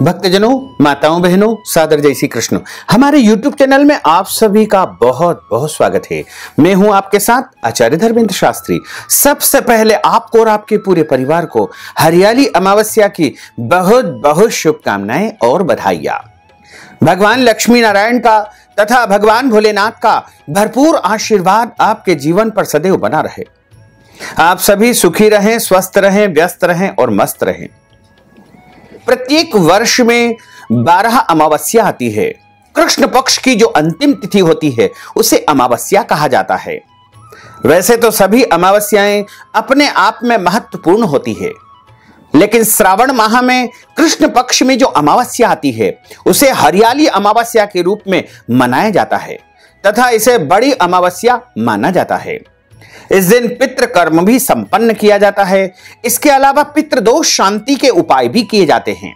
भक्तजनों, माताओं, बहनों, सादर जय श्री कृष्ण। हमारे YouTube चैनल में आप सभी का बहुत बहुत स्वागत है। मैं हूं आपके साथ आचार्य धर्मेंद्र शास्त्री। सबसे पहले आपको और आपके पूरे परिवार को हरियाली अमावस्या की बहुत बहुत शुभकामनाएं और बधाइयां। भगवान लक्ष्मी नारायण का तथा भगवान भोलेनाथ का भरपूर आशीर्वाद आपके जीवन पर सदैव बना रहे। आप सभी सुखी रहें, स्वस्थ रहें, व्यस्त रहें और मस्त रहें। प्रत्येक वर्ष में 12 अमावस्या आती है। कृष्ण पक्ष की जो अंतिम तिथि होती है उसे अमावस्या कहा जाता है। वैसे तो सभी अमावस्याएं अपने आप में महत्वपूर्ण होती है, लेकिन श्रावण माह में कृष्ण पक्ष में जो अमावस्या आती है उसे हरियाली अमावस्या के रूप में मनाया जाता है तथा इसे बड़ी अमावस्या माना जाता है। इस दिन पितृ कर्म भी संपन्न किया जाता है। इसके अलावा पितृदोष शांति के उपाय भी किए जाते हैं।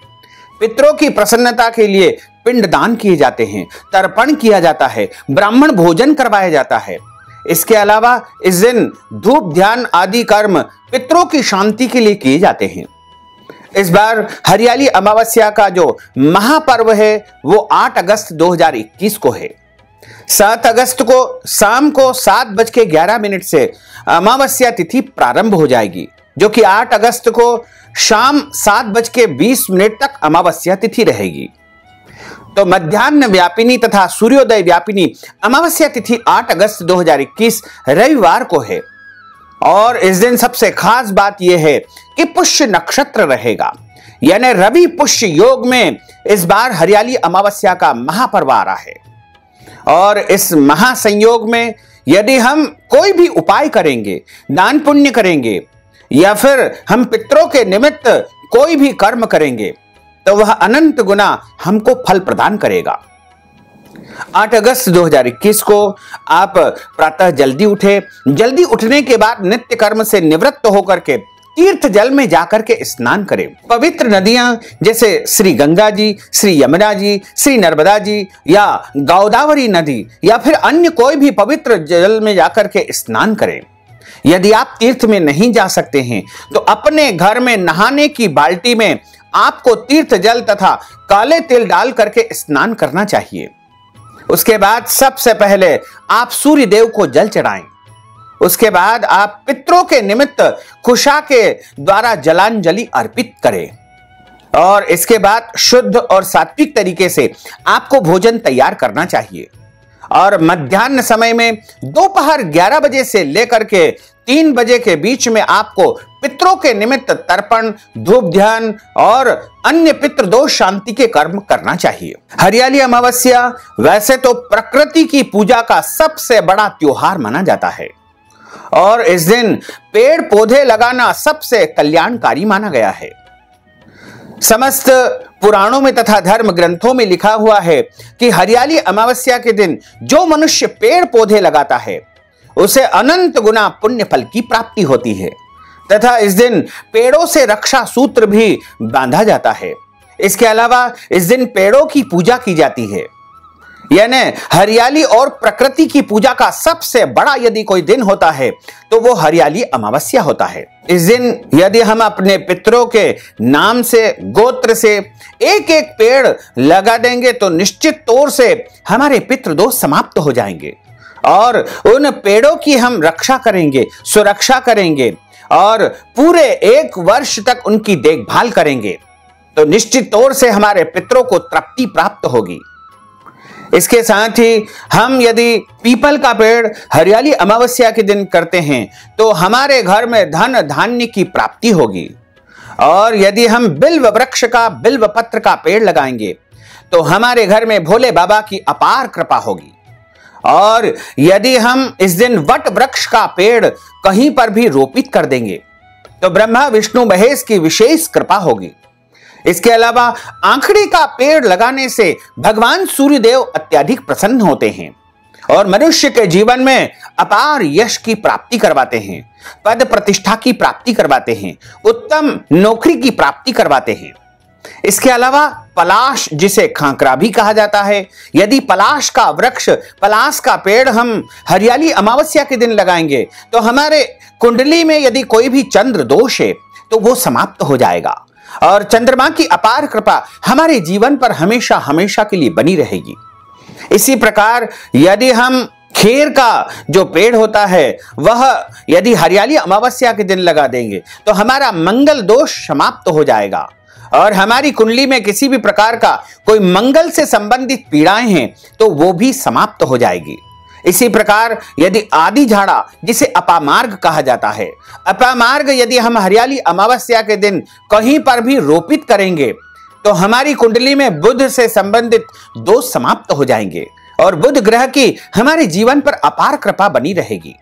पितरों की प्रसन्नता के लिए पिंडदान किए जाते हैं, तर्पण किया जाता है, ब्राह्मण भोजन करवाया जाता है। इसके अलावा इस दिन धूप ध्यान आदि कर्म पितरों की शांति के लिए किए जाते हैं। इस बार हरियाली अमावस्या का जो महापर्व है वो 8 अगस्त 2021 को है। 7 अगस्त को शाम को 7:11 से अमावस्या तिथि प्रारंभ हो जाएगी, जो कि 8 अगस्त को शाम 7:20 तक अमावस्या तिथि रहेगी। तो मध्याह्न व्यापिनी तथा सूर्योदय व्यापिनी अमावस्या तिथि 8 अगस्त 2021 रविवार को है। और इस दिन सबसे खास बात यह है कि पुष्य नक्षत्र रहेगा, यानी रवि पुष्य योग में इस बार हरियाली अमावस्या का महापर्व आ रहा है। और इस महासंयोग में यदि हम कोई भी उपाय करेंगे, दान पुण्य करेंगे या फिर हम पितरों के निमित्त कोई भी कर्म करेंगे तो वह अनंत गुना हमको फल प्रदान करेगा। 8 अगस्त 2021 को आप प्रातः जल्दी उठे। जल्दी उठने के बाद नित्य कर्म से निवृत्त होकर के तीर्थ जल में जाकर के स्नान करें। पवित्र नदियां जैसे श्री गंगा जी, श्री यमुना जी, श्री नर्मदा जी या गोदावरी नदी या फिर अन्य कोई भी पवित्र जल में जाकर के स्नान करें। यदि आप तीर्थ में नहीं जा सकते हैं तो अपने घर में नहाने की बाल्टी में आपको तीर्थ जल तथा काले तिल डाल करके स्नान करना चाहिए। उसके बाद सबसे पहले आप सूर्य देव को जल चढ़ाएं। उसके बाद आप पितरों के निमित्त कुशा के द्वारा जलांजलि अर्पित करें और इसके बाद शुद्ध और सात्विक तरीके से आपको भोजन तैयार करना चाहिए। और मध्याह्न समय में दोपहर 11 बजे से लेकर के 3 बजे के बीच में आपको पितरों के निमित्त तर्पण, धूप ध्यान और अन्य पितृदोष शांति के कर्म करना चाहिए। हरियाली अमावस्या वैसे तो प्रकृति की पूजा का सबसे बड़ा त्योहार माना जाता है और इस दिन पेड़ पौधे लगाना सबसे कल्याणकारी माना गया है। समस्त पुराणों में तथा धर्म ग्रंथों में लिखा हुआ है कि हरियाली अमावस्या के दिन जो मनुष्य पेड़ पौधे लगाता है उसे अनंत गुना पुण्य फल की प्राप्ति होती है तथा इस दिन पेड़ों से रक्षा सूत्र भी बांधा जाता है। इसके अलावा इस दिन पेड़ों की पूजा की जाती है, यानी हरियाली और प्रकृति की पूजा का सबसे बड़ा यदि कोई दिन होता है तो वो हरियाली अमावस्या होता है। इस दिन यदि हम अपने पितरों के नाम से, गोत्र से एक एक पेड़ लगा देंगे तो निश्चित तौर से हमारे पितृदोष समाप्त हो जाएंगे और उन पेड़ों की हम रक्षा करेंगे, सुरक्षा करेंगे और पूरे 1 वर्ष तक उनकी देखभाल करेंगे तो निश्चित तौर से हमारे पितरों को तृप्ति प्राप्त होगी। इसके साथ ही हम यदि पीपल का पेड़ हरियाली अमावस्या के दिन करते हैं तो हमारे घर में धन धान्य की प्राप्ति होगी। और यदि हम बिल्व वृक्ष का, बिल्व पत्र का पेड़ लगाएंगे तो हमारे घर में भोले बाबा की अपार कृपा होगी। और यदि हम इस दिन वट वृक्ष का पेड़ कहीं पर भी रोपित कर देंगे तो ब्रह्मा विष्णु महेश की विशेष कृपा होगी। इसके अलावा आंखड़ी का पेड़ लगाने से भगवान सूर्यदेव अत्यधिक प्रसन्न होते हैं और मनुष्य के जीवन में अपार यश की प्राप्ति करवाते हैं, पद प्रतिष्ठा की प्राप्ति करवाते हैं, उत्तम नौकरी की प्राप्ति करवाते हैं। इसके अलावा पलाश, जिसे खांकरा भी कहा जाता है, यदि पलाश का वृक्ष, पलाश का पेड़ हम हरियाली अमावस्या के दिन लगाएंगे तो हमारे कुंडली में यदि कोई भी चंद्र दोष है तो वो समाप्त हो जाएगा। और चंद्रमा की अपार कृपा हमारे जीवन पर हमेशा हमेशा के लिए बनी रहेगी। इसी प्रकार यदि हम खीर का जो पेड़ होता है वह यदि हरियाली अमावस्या के दिन लगा देंगे तो हमारा मंगल दोष समाप्त हो जाएगा और हमारी कुंडली में किसी भी प्रकार का कोई मंगल से संबंधित पीड़ाएं हैं तो वो भी समाप्त हो जाएगी। इसी प्रकार यदि आदि झाड़ा जिसे अपामार्ग कहा जाता है, अपामार्ग यदि हम हरियाली अमावस्या के दिन कहीं पर भी रोपित करेंगे तो हमारी कुंडली में बुध से संबंधित दोष समाप्त हो जाएंगे और बुध ग्रह की हमारे जीवन पर अपार कृपा बनी रहेगी।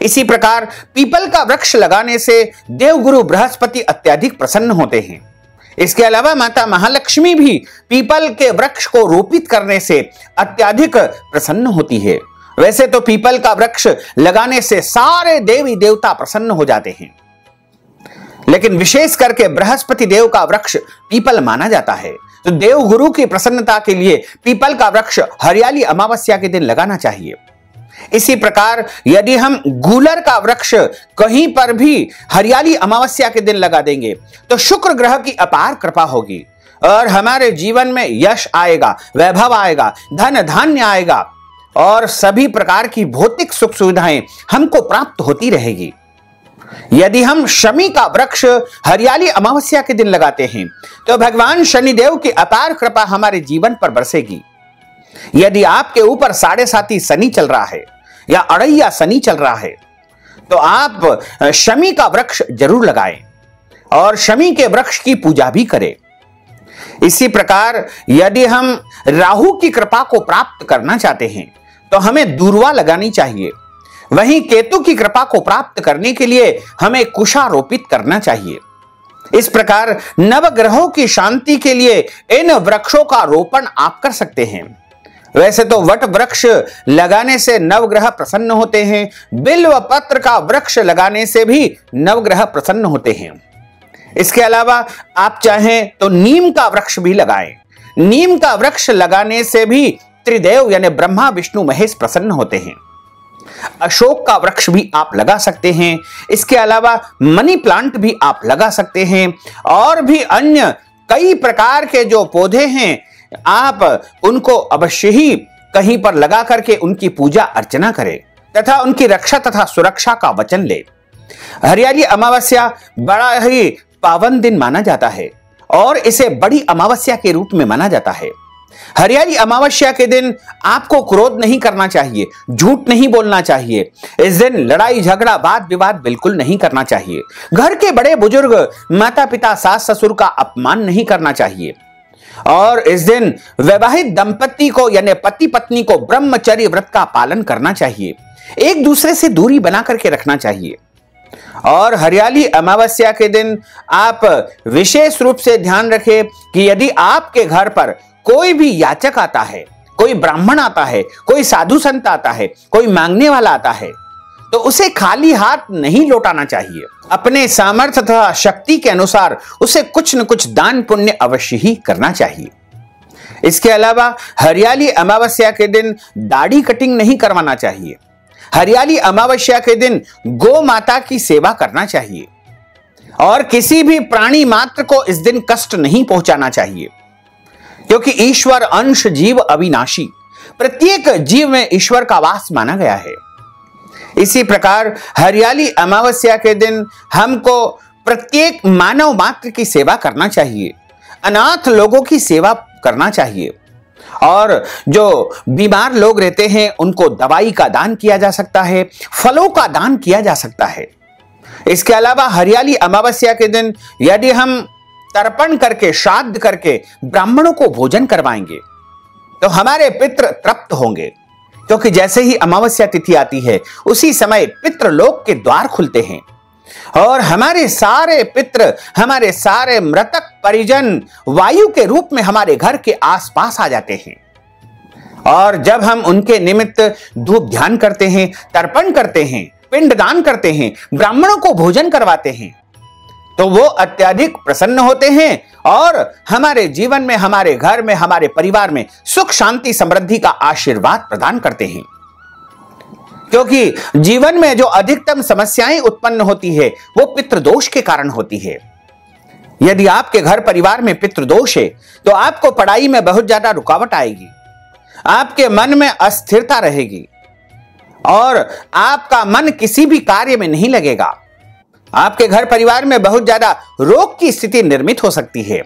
इसी प्रकार पीपल का वृक्ष लगाने से देवगुरु बृहस्पति अत्यधिक प्रसन्न होते हैं। इसके अलावा माता महालक्ष्मी भी पीपल के वृक्ष को रोपित करने से अत्यधिक प्रसन्न होती है। वैसे तो पीपल का वृक्ष लगाने से सारे देवी देवता प्रसन्न हो जाते हैं, लेकिन विशेष करके बृहस्पति देव का वृक्ष पीपल माना जाता है। तो देव गुरु की प्रसन्नता के लिए पीपल का वृक्ष हरियाली अमावस्या के दिन लगाना चाहिए। इसी प्रकार यदि हम गूलर का वृक्ष कहीं पर भी हरियाली अमावस्या के दिन लगा देंगे तो शुक्र ग्रह की अपार कृपा होगी और हमारे जीवन में यश आएगा, वैभव आएगा, धन धान्य आएगा और सभी प्रकार की भौतिक सुख सुविधाएं हमको प्राप्त होती रहेगी। यदि हम शमी का वृक्ष हरियाली अमावस्या के दिन लगाते हैं तो भगवान शनिदेव की अपार कृपा हमारे जीवन पर बरसेगी। यदि आपके ऊपर 7.5 शनि चल रहा है या अड़ैया शनि चल रहा है तो आप शमी का वृक्ष जरूर लगाएं और शमी के वृक्ष की पूजा भी करें। इसी प्रकार यदि हम राहु की कृपा को प्राप्त करना चाहते हैं तो हमें दूर्वा लगानी चाहिए। वहीं केतु की कृपा को प्राप्त करने के लिए हमें कुशा रोपित करना चाहिए। इस प्रकार नवग्रहों की शांति के लिए इन वृक्षों का रोपण आप कर सकते हैं। वैसे तो वट वृक्ष लगाने से नवग्रह प्रसन्न होते हैं, बिल्व पत्र का वृक्ष लगाने से भी नवग्रह प्रसन्न होते हैं। इसके अलावा आप चाहें तो नीम का वृक्ष भी लगाएं। नीम का वृक्ष लगाने से भी त्रिदेव यानी ब्रह्मा विष्णु महेश प्रसन्न होते हैं। अशोक का वृक्ष भी आप लगा सकते हैं। इसके अलावा मनी प्लांट भी आप लगा सकते हैं और भी अन्य कई प्रकार के जो पौधे हैं आप उनको अवश्य ही कहीं पर लगा करके उनकी पूजा अर्चना करें तथा उनकी रक्षा तथा सुरक्षा का वचन ले। हरियाली अमावस्या बड़ा ही पावन दिन माना जाता है और इसे बड़ी अमावस्या के रूप में माना जाता है। हरियाली अमावस्या के दिन आपको क्रोध नहीं करना चाहिए, झूठ नहीं बोलना चाहिए। इस दिन लड़ाई झगड़ा वाद विवाद बिल्कुल नहीं करना चाहिए। घर के बड़े बुजुर्ग माता पिता सास ससुर का अपमान नहीं करना चाहिए और इस दिन वैवाहिक दंपति को यानी पति पत्नी को ब्रह्मचर्य व्रत का पालन करना चाहिए। एक दूसरे से दूरी बना करके रखना चाहिए। और हरियाली अमावस्या के दिन आप विशेष रूप से ध्यान रखें कि यदि आपके घर पर कोई भी याचक आता है, कोई ब्राह्मण आता है, कोई साधु संत आता है, कोई मांगने वाला आता है तो उसे खाली हाथ नहीं लौटाना चाहिए। अपने सामर्थ्य तथा शक्ति के अनुसार उसे कुछ न कुछ दान पुण्य अवश्य ही करना चाहिए। इसके अलावा हरियाली अमावस्या के दिन दाढ़ी कटिंग नहीं करवाना चाहिए। हरियाली अमावस्या के दिन गौ माता की सेवा करना चाहिए और किसी भी प्राणी मात्र को इस दिन कष्ट नहीं पहुंचाना चाहिए, क्योंकि ईश्वर अंश जीव अविनाशी, प्रत्येक जीव में ईश्वर का वास माना गया है। इसी प्रकार हरियाली अमावस्या के दिन हमको प्रत्येक मानव मात्र की सेवा करना चाहिए, अनाथ लोगों की सेवा करना चाहिए और जो बीमार लोग रहते हैं उनको दवाई का दान किया जा सकता है, फलों का दान किया जा सकता है। इसके अलावा हरियाली अमावस्या के दिन यदि हम तर्पण करके श्राद्ध करके ब्राह्मणों को भोजन करवाएंगे तो हमारे पितृ तृप्त होंगे, क्योंकि जैसे ही अमावस्या तिथि आती है उसी समय पितृलोक के द्वार खुलते हैं और हमारे सारे पितृ, हमारे सारे मृतक परिजन वायु के रूप में हमारे घर के आसपास आ जाते हैं। और जब हम उनके निमित्त धूप ध्यान करते हैं, तर्पण करते हैं, पिंडदान करते हैं, ब्राह्मणों को भोजन करवाते हैं तो वो अत्यधिक प्रसन्न होते हैं और हमारे जीवन में, हमारे घर में, हमारे परिवार में सुख शांति समृद्धि का आशीर्वाद प्रदान करते हैं। क्योंकि जीवन में जो अधिकतम समस्याएं उत्पन्न होती है वो पितृदोष के कारण होती है। यदि आपके घर परिवार में पितृदोष है तो आपको पढ़ाई में बहुत ज्यादा रुकावट आएगी, आपके मन में अस्थिरता रहेगी और आपका मन किसी भी कार्य में नहीं लगेगा। आपके घर परिवार में बहुत ज्यादा रोग की स्थिति निर्मित हो सकती है।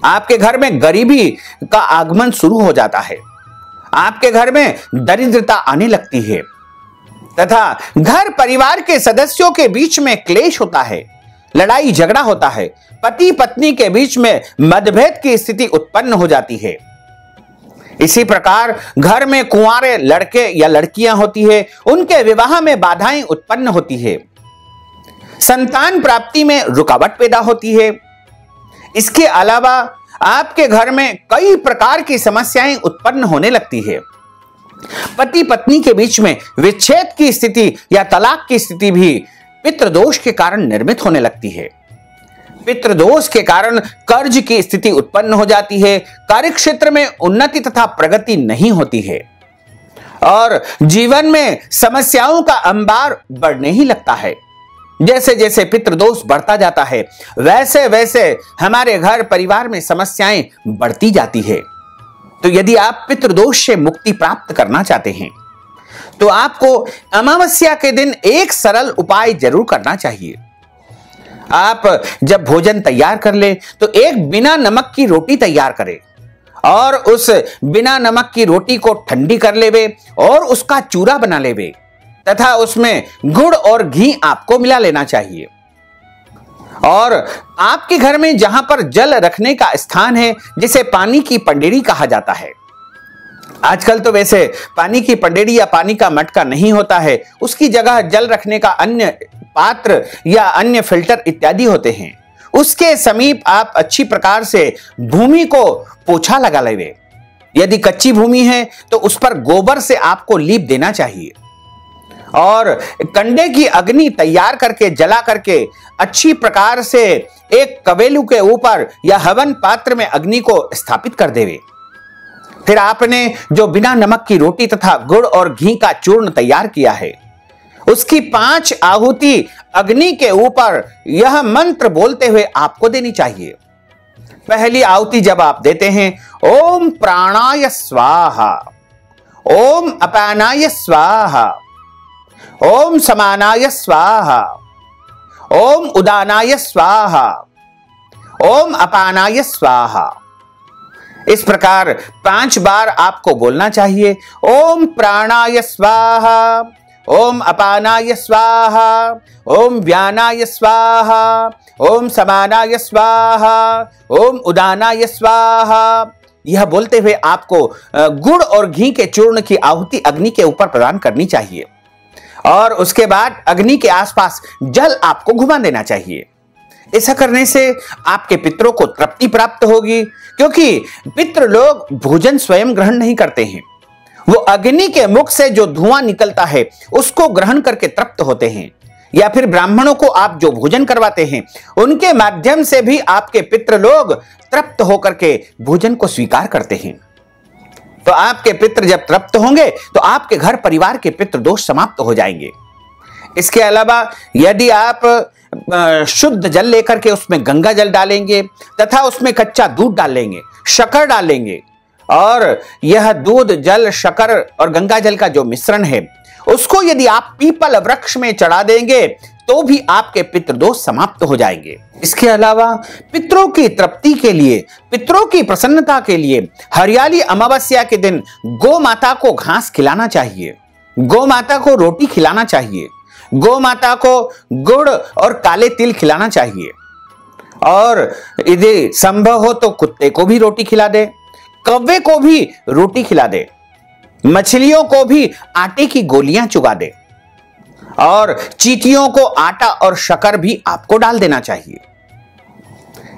आपके घर में गरीबी का आगमन शुरू हो जाता है। आपके घर में दरिद्रता आने लगती है तथा घर परिवार के सदस्यों के बीच में क्लेश होता है, लड़ाई झगड़ा होता है, पति पत्नी के बीच में मतभेद की स्थिति उत्पन्न हो जाती है। इसी प्रकार घर में कुंवारे लड़के या लड़कियां होती है, उनके विवाह में बाधाएं उत्पन्न होती है, संतान प्राप्ति में रुकावट पैदा होती है। इसके अलावा आपके घर में कई प्रकार की समस्याएं उत्पन्न होने लगती है। पति पत्नी के बीच में विच्छेद की स्थिति या तलाक की स्थिति भी पितृदोष के कारण निर्मित होने लगती है। पितृदोष के कारण कर्ज की स्थिति उत्पन्न हो जाती है, कार्यक्षेत्र में उन्नति तथा प्रगति नहीं होती है और जीवन में समस्याओं का अंबार बढ़ने ही लगता है। जैसे जैसे पितृदोष बढ़ता जाता है वैसे वैसे हमारे घर परिवार में समस्याएं बढ़ती जाती है। तो यदि आप पितृदोष से मुक्ति प्राप्त करना चाहते हैं तो आपको अमावस्या के दिन एक सरल उपाय जरूर करना चाहिए। आप जब भोजन तैयार कर ले तो एक बिना नमक की रोटी तैयार करें और उस बिना नमक की रोटी को ठंडी कर लेवे और उसका चूरा बना लेवे तथा उसमें गुड़ और घी आपको मिला लेना चाहिए। और आपके घर में जहां पर जल रखने का स्थान है, जिसे पानी की पंडेरी कहा जाता है, आजकल तो वैसे पानी की पंडेरी या पानी का मटका नहीं होता है, उसकी जगह जल रखने का अन्य पात्र या अन्य फिल्टर इत्यादि होते हैं। उसके समीप आप अच्छी प्रकार से भूमि को पोछा लगा लेवे। यदि कच्ची भूमि है तो उस पर गोबर से आपको लीप देना चाहिए और कंडे की अग्नि तैयार करके जला करके अच्छी प्रकार से एक कवेलू के ऊपर या हवन पात्र में अग्नि को स्थापित कर देवे। फिर आपने जो बिना नमक की रोटी तथा गुड़ और घी का चूर्ण तैयार किया है, उसकी 5 आहुति अग्नि के ऊपर यह मंत्र बोलते हुए आपको देनी चाहिए। पहली आहुति जब आप देते हैं, ओम प्राणाय स्वाहा, ओम अपानाय स्वाहा, ओम समानाय स्वाहा, ओम उदानाय स्वाहा, ओम अपानाय स्वाहा। इस प्रकार 5 बार आपको बोलना चाहिए। ओम प्राणाय स्वाहा, ओम अपानाय स्वाहा, ओम व्यानाय स्वाहा, ओम समानाय स्वाहा, ओम उदानाय स्वाहा। यह बोलते हुए आपको गुड़ और घी के चूर्ण की आहुति अग्नि के ऊपर प्रदान करनी चाहिए और उसके बाद अग्नि के आसपास जल आपको घुमा देना चाहिए। ऐसा करने से आपके पितरों को तृप्ति प्राप्त होगी, क्योंकि पितृ लोग भोजन स्वयं ग्रहण नहीं करते हैं, वो अग्नि के मुख से जो धुआं निकलता है उसको ग्रहण करके तृप्त होते हैं, या फिर ब्राह्मणों को आप जो भोजन करवाते हैं उनके माध्यम से भी आपके पितृ लोग तृप्त होकर के भोजन को स्वीकार करते हैं। तो आपके पितृ जब तृप्त होंगे तो आपके घर परिवार के पितृ दोष समाप्त हो जाएंगे। इसके अलावा यदि आप शुद्ध जल लेकर के उसमें गंगा जल डालेंगे तथा उसमें कच्चा दूध डालेंगे, शक्कर डालेंगे और यह दूध, जल, शक्कर और गंगा जल का जो मिश्रण है उसको यदि आप पीपल वृक्ष में चढ़ा देंगे तो भी आपके पितृदोष समाप्त हो जाएंगे। इसके अलावा पितरों की तृप्ति के लिए, पितरों की प्रसन्नता के लिए हरियाली अमावस्या के दिन गौ माता को घास खिलाना चाहिए, गौ माता को रोटी खिलाना चाहिए, गौ माता को गुड़ और काले तिल खिलाना चाहिए और यदि संभव हो तो कुत्ते को भी रोटी खिला दे, कौवे को भी रोटी खिला दे, मछलियों को भी आटे की गोलियां चुगा दे और चींटियों को आटा और शक्कर भी आपको डाल देना चाहिए।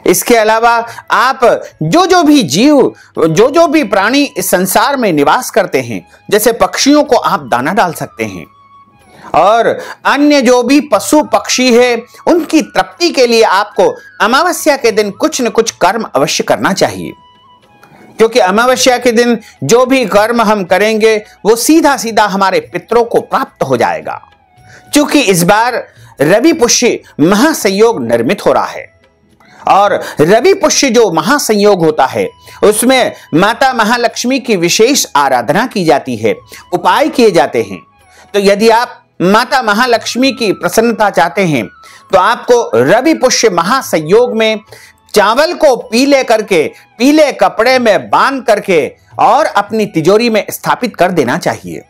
इसके अलावा आप जो भी जीव, जो भी प्राणी इस संसार में निवास करते हैं, जैसे पक्षियों को आप दाना डाल सकते हैं और अन्य जो भी पशु पक्षी है उनकी तृप्ति के लिए आपको अमावस्या के दिन कुछ न कुछ कर्म अवश्य करना चाहिए, क्योंकि अमावस्या के दिन जो भी कर्म हम करेंगे वो सीधा सीधा हमारे पितरों को प्राप्त हो जाएगा। क्योंकि इस बार रवि पुष्य महासंयोग निर्मित हो रहा है और रवि पुष्य जो महासंयोग होता है उसमें माता महालक्ष्मी की विशेष आराधना की जाती है, उपाय किए जाते हैं। तो यदि आप माता महालक्ष्मी की प्रसन्नता चाहते हैं तो आपको रवि पुष्य महासंयोग में चावल को पीले कपड़े में बांध करके और अपनी तिजोरी में स्थापित कर देना चाहिए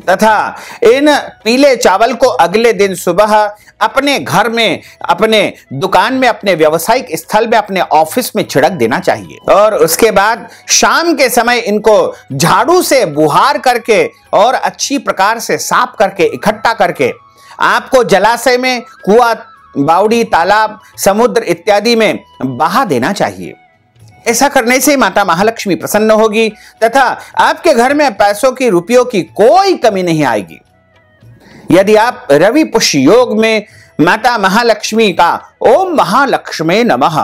तथा इन पीले चावल को अगले दिन सुबह अपने घर में, अपने दुकान में, अपने व्यवसायिक स्थल में, अपने ऑफिस में छिड़क देना चाहिए और उसके बाद शाम के समय इनको झाड़ू से बुहार करके और अच्छी प्रकार से साफ करके इकट्ठा करके आपको जलाशय में, कुआं, बावड़ी, तालाब, समुद्र इत्यादि में बहा देना चाहिए। ऐसा करने से माता महालक्ष्मी प्रसन्न होगी तथा आपके घर में पैसों की, रुपयों की कोई कमी नहीं आएगी। यदि आप रवि पुष्य योग में माता महालक्ष्मी का ओम महालक्ष्मी नमः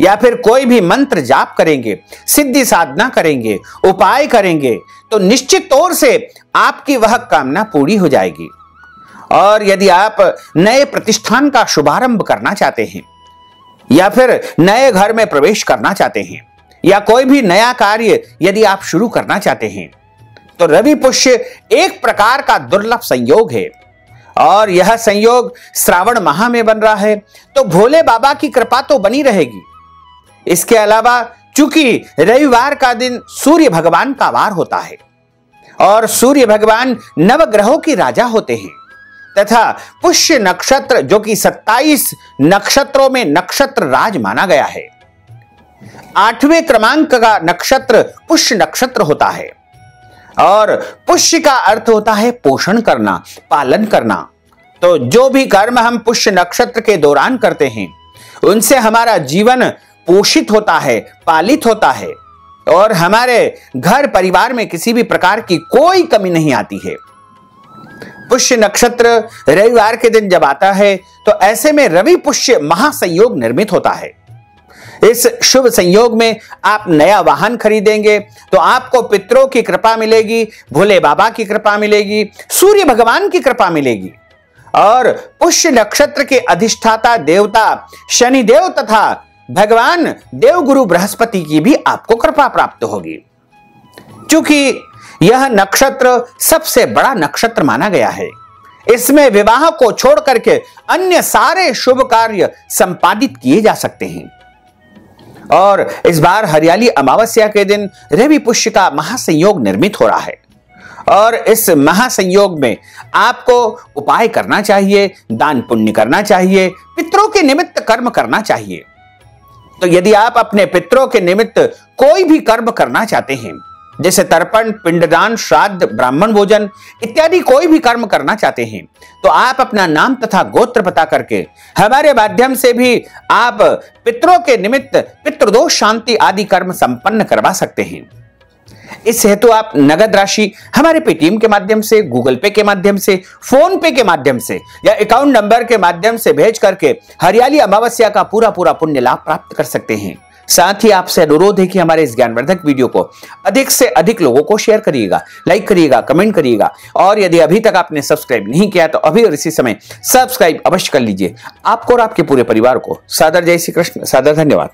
या फिर कोई भी मंत्र जाप करेंगे, सिद्धि साधना करेंगे, उपाय करेंगे तो निश्चित तौर से आपकी वह कामना पूरी हो जाएगी। और यदि आप नए प्रतिष्ठान का शुभारंभ करना चाहते हैं या फिर नए घर में प्रवेश करना चाहते हैं या कोई भी नया कार्य यदि आप शुरू करना चाहते हैं तो रवि पुष्य एक प्रकार का दुर्लभ संयोग है और यह संयोग श्रावण माह में बन रहा है तो भोले बाबा की कृपा तो बनी रहेगी। इसके अलावा चूंकि रविवार का दिन सूर्य भगवान का वार होता है और सूर्य भगवान नवग्रहों के राजा होते हैं तथा पुष्य नक्षत्र जो कि 27 नक्षत्रों में नक्षत्र राज माना गया है, 8वें क्रमांक का नक्षत्र पुष्य नक्षत्र होता है और पुष्य का अर्थ होता है पोषण करना, पालन करना। तो जो भी कर्म हम पुष्य नक्षत्र के दौरान करते हैं उनसे हमारा जीवन पोषित होता है, पालित होता है और हमारे घर परिवार में किसी भी प्रकार की कोई कमी नहीं आती है। पुष्य नक्षत्र रविवार के दिन जब आता है तो ऐसे में रवि पुष्य महासंयोग निर्मित होता है। इस शुभ संयोग में आप नया वाहन खरीदेंगे तो आपको पितरों की कृपा मिलेगी, भोले बाबा की कृपा मिलेगी, सूर्य भगवान की कृपा मिलेगी और पुष्य नक्षत्र के अधिष्ठाता देवता शनिदेव तथा भगवान देवगुरु बृहस्पति की भी आपको कृपा प्राप्त होगी। क्योंकि यह नक्षत्र सबसे बड़ा नक्षत्र माना गया है, इसमें विवाह को छोड़ करके अन्य सारे शुभ कार्य संपादित किए जा सकते हैं। और इस बार हरियाली अमावस्या के दिन रवि पुष्य का महासंयोग निर्मित हो रहा है और इस महासंयोग में आपको उपाय करना चाहिए, दान पुण्य करना चाहिए, पितरों के निमित्त कर्म करना चाहिए। तो यदि आप अपने पितरों के निमित्त कोई भी कर्म करना चाहते हैं जैसे तर्पण, पिंडदान, श्राद्ध, ब्राह्मण भोजन इत्यादि कोई भी कर्म करना चाहते हैं तो आप अपना नाम तथा गोत्र बता करके हमारे माध्यम से भी आप पितरों के निमित्त पितृदोष शांति आदि कर्म संपन्न करवा सकते हैं। इस हेतु आप नगद राशि हमारे पेटीएम के माध्यम से, गूगल पे के माध्यम से, फोन पे के माध्यम से या अकाउंट नंबर के माध्यम से भेज करके हरियाली अमावस्या का पूरा पुण्य लाभ प्राप्त कर सकते हैं। साथ ही आपसे अनुरोध है कि हमारे इस ज्ञानवर्धक वीडियो को अधिक से अधिक लोगों को शेयर करिएगा, लाइक करिएगा, कमेंट करिएगा और यदि अभी तक आपने सब्सक्राइब नहीं किया तो अभी और इसी समय सब्सक्राइब अवश्य कर लीजिए। आपको और आपके पूरे परिवार को सादर जय श्री कृष्ण, सादर धन्यवाद।